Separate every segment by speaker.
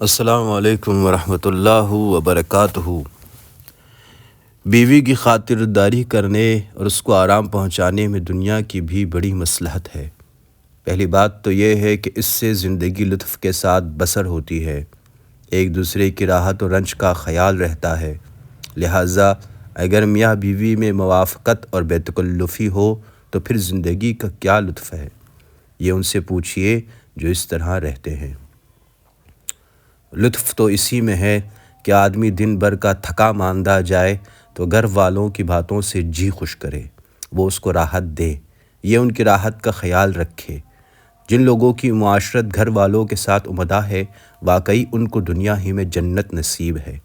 Speaker 1: السلام علیکم ورحمۃ اللہ وبرکاتہ۔ بیوی کی خاطر داری کرنے اور اس کو آرام پہنچانے میں دنیا کی بھی بڑی مصلحت ہے۔ پہلی بات تو یہ ہے کہ اس سے زندگی لطف کے ساتھ بسر ہوتی ہے، ایک دوسرے کی راحت و رنج کا خیال رہتا ہے۔ لہٰذا اگر میاں بیوی میں موافقت اور بے تکلفی ہو تو پھر زندگی کا کیا لطف ہے، یہ ان سے پوچھئے جو اس طرح رہتے ہیں۔ لطف تو اسی میں ہے کہ آدمی دن بھر کا تھکا ماندہ جائے تو گھر والوں کی باتوں سے جی خوش کرے، وہ اس کو راحت دے، یہ ان کی راحت کا خیال رکھے۔ جن لوگوں کی معاشرت گھر والوں کے ساتھ عمدہ ہے، واقعی ان کو دنیا ہی میں جنت نصیب ہے۔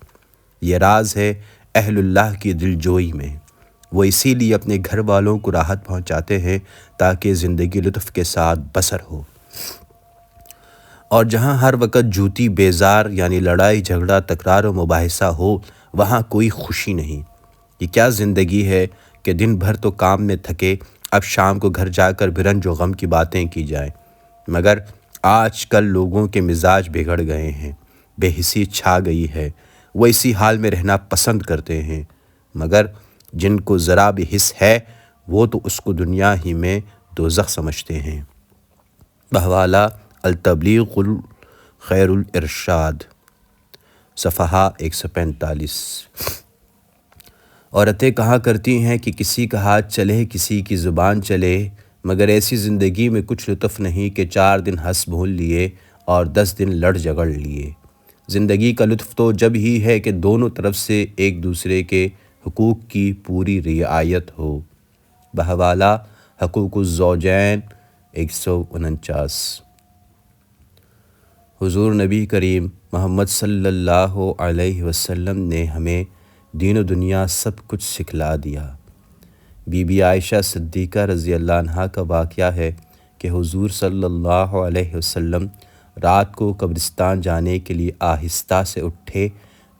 Speaker 1: یہ راز ہے اہل اللہ کی دلجوئی میں، وہ اسی لیے اپنے گھر والوں کو راحت پہنچاتے ہیں تاکہ زندگی لطف کے ساتھ بسر ہو۔ اور جہاں ہر وقت جھوٹی بیزار یعنی لڑائی جھگڑا تکرار و مباحثہ ہو، وہاں کوئی خوشی نہیں۔ یہ کیا زندگی ہے کہ دن بھر تو کام میں تھکے، اب شام کو گھر جا کر بھی رنج و غم کی باتیں کی جائیں۔ مگر آج کل لوگوں کے مزاج بگڑ گئے ہیں، بے حسی چھا گئی ہے، وہ اسی حال میں رہنا پسند کرتے ہیں۔ مگر جن کو ذرا بھی حس ہے وہ تو اس کو دنیا ہی میں دوزخ سمجھتے ہیں۔ بحوالہ التبلیغ خیر الارشاد، صفحہ 145۔ عورتیں کہا کرتی ہیں کہ کسی کا ہاتھ چلے کسی کی زبان چلے، مگر ایسی زندگی میں کچھ لطف نہیں کہ 4 دن ہنس بھول لیے اور 10 دن لڑ جھگڑ لیے۔ زندگی کا لطف تو جب ہی ہے کہ دونوں طرف سے ایک دوسرے کے حقوق کی پوری رعایت ہو۔ بحوالہ حقوق الزوجین 149۔ حضور نبی کریم محمد صلی اللہ علیہ وسلم نے ہمیں دین و دنیا سب کچھ سکھلا دیا۔ بی بی عائشہ صدیقہ رضی اللہ عنہا کا واقعہ ہے کہ حضور صلی اللہ علیہ وسلم رات کو قبرستان جانے کے لیے آہستہ سے اٹھے،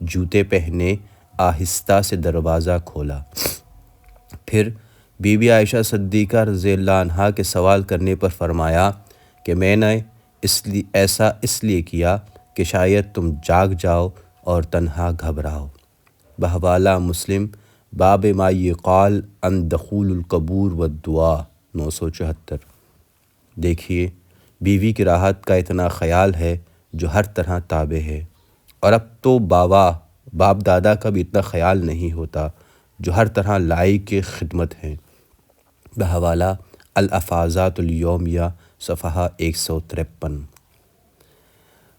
Speaker 1: جوتے پہنے، آہستہ سے دروازہ کھولا۔ پھر بی بی عائشہ صدیقہ رضی اللہ عنہا کے سوال کرنے پر فرمایا کہ میں نے ایسا اس لیے کیا کہ شاید تم جاگ جاؤ اور تنہا گھبراؤ۔ بحوالہ مسلم باب ما یقال عن دخول القبور والدعاء 974۔ دیکھیے بیوی کی راحت کا اتنا خیال ہے جو ہر طرح تابع ہے، اور اب تو باپ دادا کا بھی اتنا خیال نہیں ہوتا جو ہر طرح لائق کی خدمت ہیں۔ بحوالہ الافاظات الیومیہ صفحہ 153۔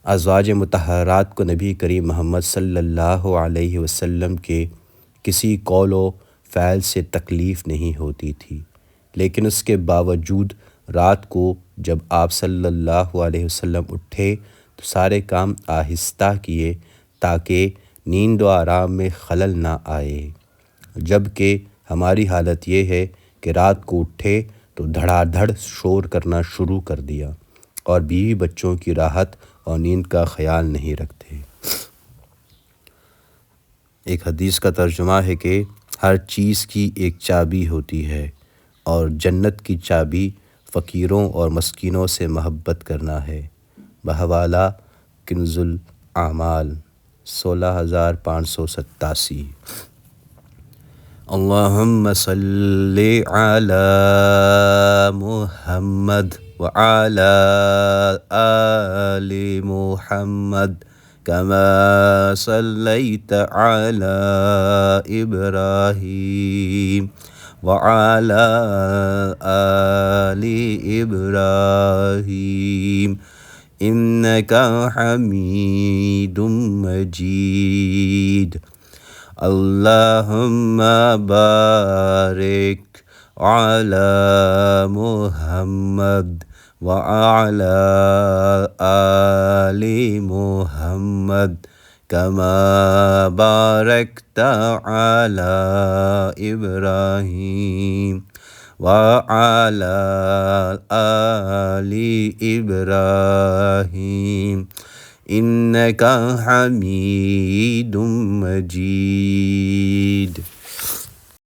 Speaker 1: ازواج مطہرات کو نبی کریم محمد صلی اللہ علیہ وسلم کے کسی قول و فعل سے تکلیف نہیں ہوتی تھی، لیکن اس کے باوجود رات کو جب آپ صلی اللہ علیہ وسلم اٹھے تو سارے کام آہستہ کیے تاکہ نیند و آرام میں خلل نہ آئے، جبکہ ہماری حالت یہ ہے کہ رات کو اٹھے تو دھڑا دھڑ شور کرنا شروع کر دیا اور بیوی بچوں کی راحت اور نیند کا خیال نہیں رکھتے۔ ایک حدیث کا ترجمہ ہے کہ ہر چیز کی ایک چابی ہوتی ہے، اور جنت کی چابی فقیروں اور مسکینوں سے محبت کرنا ہے۔ بحوالہ کنز الاعمال 16587۔ اللہم صلی علی محمد وعلی آل محمد کما صلیت علی ابراہیم وعلی آل ابراہیم انک حمید مجید۔ اللہم بارک علی محمد وعلی آل محمد کما بارکت علی ابراہیم وعلی آل ابراہیم انک حمید مجید۔